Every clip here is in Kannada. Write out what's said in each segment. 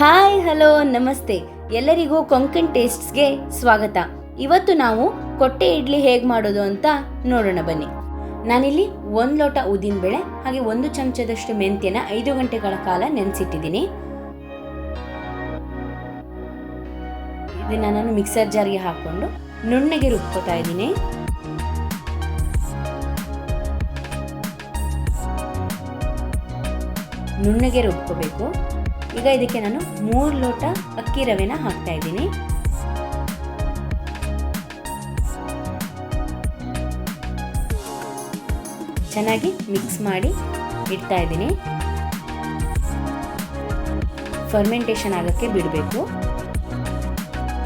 ಹಾಯ್ ಹಲೋ ನಮಸ್ತೆ ಎಲ್ಲರಿಗೂ ಕೊಂಕಣ್ ಟೇಸ್ಟ್ಸ್ಗೆ ಸ್ವಾಗತ. ಇವತ್ತು ನಾವು ಕೊಟ್ಟೆ ಇಡ್ಲಿ ಹೇಗೆ ಮಾಡೋದು ಅಂತ ನೋಡೋಣ ಬನ್ನಿ. ನಾನಿಲ್ಲಿ 1 ಲೋಟ ಉದ್ದಿನಬೇಳೆ ಹಾಗೆ 1 ಚಮಚದಷ್ಟು ಮೆಂತ್ಯನ 5 ಗಂಟೆಗಳ ಕಾಲ ನೆನೆಸಿಟ್ಟಿದ್ದೀನಿ. ಇದನ್ನು ನಾನು ಮಿಕ್ಸರ್ ಜಾರ್ಗೆ ಹಾಕ್ಕೊಂಡು ನುಣ್ಣಗೆ ರುಬ್ಕೋತಾ ಇದ್ದೀನಿ. ನುಣ್ಣಗೆ ರುಬ್ಕೋಬೇಕು. ಈಗ ಇದಕ್ಕೆ ನಾನು 3 ಲೋಟ ಅಕ್ಕಿ ರವೆನ ಹಾಕ್ತಾ ಇದ್ದೀನಿ. ಚೆನ್ನಾಗಿ ಮಿಕ್ಸ್ ಮಾಡಿ ಇಡ್ತಾ ಇದ್ದೀನಿ. ಫರ್ಮೆಂಟೇಷನ್ ಆಗೋಕ್ಕೆ ಬಿಡಬೇಕು.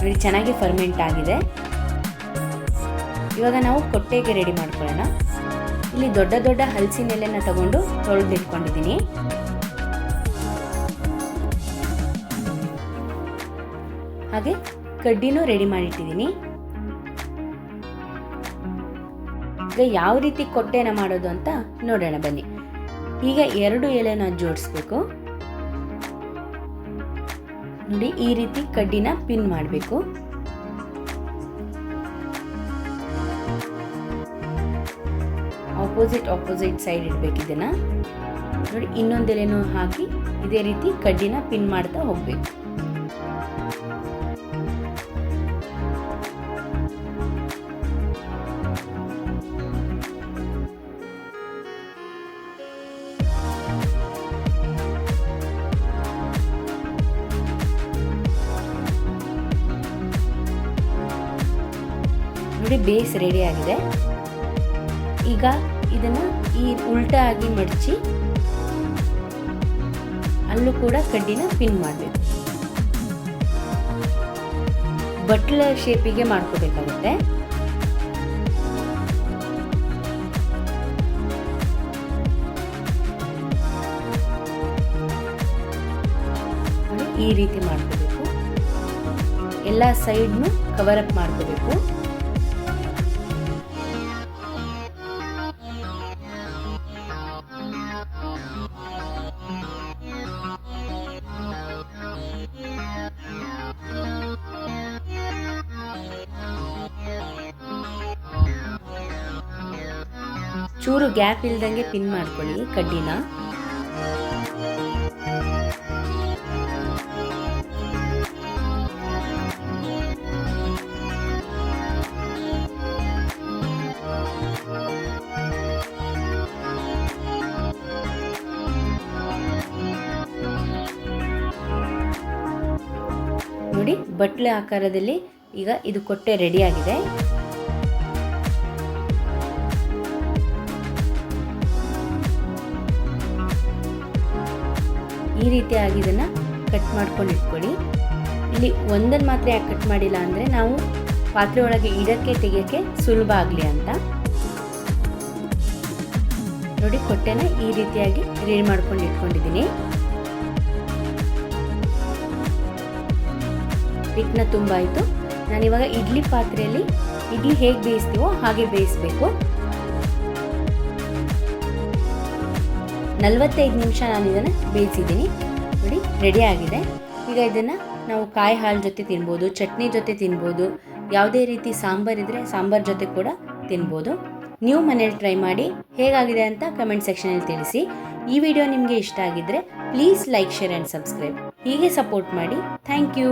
ನೋಡಿ, ಚೆನ್ನಾಗಿ ಫರ್ಮೆಂಟ್ ಆಗಿದೆ. ಇವಾಗ ನಾವು ಕೊಟ್ಟೆಗೆ ರೆಡಿ ಮಾಡ್ಕೊಳ್ಳೋಣ. ಇಲ್ಲಿ ದೊಡ್ಡ ದೊಡ್ಡ ಹಲಸಿನ ಎಲೆನ ತಗೊಂಡು ತೊಳೆದಿಟ್ಕೊಂಡಿದ್ದೀನಿ. ಹಾಗೆ ಕಡ್ಡಿನೂ ರೆಡಿ ಮಾಡಿಟ್ಟಿದ್ದೀನಿ. ಈಗ ಯಾವ ರೀತಿ ಕೊಟ್ಟೆನ ಮಾಡೋದು ಅಂತ ನೋಡೋಣ ಬನ್ನಿ. ಈಗ 2 ಎಲೆನ ಜೋಡಿಸ್ಬೇಕು. ನೋಡಿ, ಈ ರೀತಿ ಕಡ್ಡಿನ ಪಿನ್ ಮಾಡಬೇಕು. ಆಪೋಸಿಟ್ ಸೈಡ್ ಇಡಬೇಕು. ಇದನ್ನ ನೋಡಿ, ಇನ್ನೊಂದು ಎಲೆನೂ ಹಾಕಿ ಇದೇ ರೀತಿ ಕಡ್ಡಿನ ಪಿನ್ ಮಾಡ್ತಾ ಹೋಗ್ಬೇಕು. ನೋಡಿ, ಬೇಸ್ ರೆಡಿ ಆಗಿದೆ. ಈಗ ಇದನ್ನ ಈ ಉಲ್ಟಾ ಆಗಿ ಮಡಚಿ ಅಲ್ಲೂ ಕೂಡ ಕಡ್ಡಿನ ಪಿನ್ ಮಾಡಬೇಕು. ಬಟ್ಲ ಶೇಪಿಗೆ ಮಾಡ್ಕೋಬೇಕಾಗುತ್ತೆ. ಈ ರೀತಿ ಮಾಡ್ಕೋಬೇಕು. ಎಲ್ಲ ಸೈಡ್ನು ಕವರ್ ಅಪ್ ಮಾಡ್ಕೋಬೇಕು. ಚೂರು ಗ್ಯಾಪ್ ಇಲ್ದಂಗೆ ಪಿನ್ ಮಾಡ್ಕೊಳ್ಳಿ ಕಡ್ಡಿನ. ನೋಡಿ, ಬಟ್ಲೆ ಆಕಾರದಲ್ಲಿ ಈಗ ಇದು ಕೊಟ್ಟೆ ರೆಡಿ ಆಗಿದೆ. ಈ ರೀತಿಯಾಗಿ ಇದನ್ನು ಕಟ್ ಮಾಡ್ಕೊಂಡು ಇಟ್ಕೊಳ್ಳಿ. ಇಲ್ಲಿ ಒಂದನ್ನು ಮಾತ್ರ ಯಾಕೆ ಕಟ್ ಮಾಡಿಲ್ಲ ಅಂದರೆ ನಾವು ಪಾತ್ರೆ ಒಳಗೆ ಇಡಕ್ಕೆ ತೆಗಿಯೋಕ್ಕೆ ಸುಲಭ ಆಗಲಿ ಅಂತ. ನೋಡಿ, ಕೊಟ್ಟೆನ ಈ ರೀತಿಯಾಗಿ ರೆಡಿ ಮಾಡ್ಕೊಂಡು ಇಟ್ಕೊಂಡಿದ್ದೀನಿ. ಹಿಟ್ಟನ್ನ ತುಂಬ ಆಯಿತು. ನಾನಿವಾಗ ಇಡ್ಲಿ ಪಾತ್ರೆಯಲ್ಲಿ ಇಡ್ಲಿ ಹೇಗೆ ಬೇಯಿಸ್ತೀವೋ ಹಾಗೆ ಬೇಯಿಸಬೇಕು. 45 ನಿಮಿಷ ನಾನು ಇದನ್ನು ಬೇಯಿಸಿದ್ದೀನಿ. ನೋಡಿ, ರೆಡಿ ಆಗಿದೆ. ಈಗ ಇದನ್ನು ನಾವು ಕಾಯಿ ಹಾಲು ಜೊತೆ ತಿನ್ಬೋದು, ಚಟ್ನಿ ಜೊತೆ ತಿನ್ಬೋದು, ಯಾವುದೇ ರೀತಿ ಸಾಂಬಾರಿದ್ರೆ ಸಾಂಬಾರ್ ಜೊತೆ ಕೂಡ ತಿನ್ಬೋದು. ನೀವು ಮನೇಲಿ ಟ್ರೈ ಮಾಡಿ ಹೇಗಾಗಿದೆ ಅಂತ ಕಮೆಂಟ್ ಸೆಕ್ಷನಲ್ಲಿ ತಿಳಿಸಿ. ಈ ವಿಡಿಯೋ ನಿಮಗೆ ಇಷ್ಟ ಆಗಿದ್ದರೆ please like, share and subscribe. ಹೀಗೆ ಸಪೋರ್ಟ್ ಮಾಡಿ. Thank you.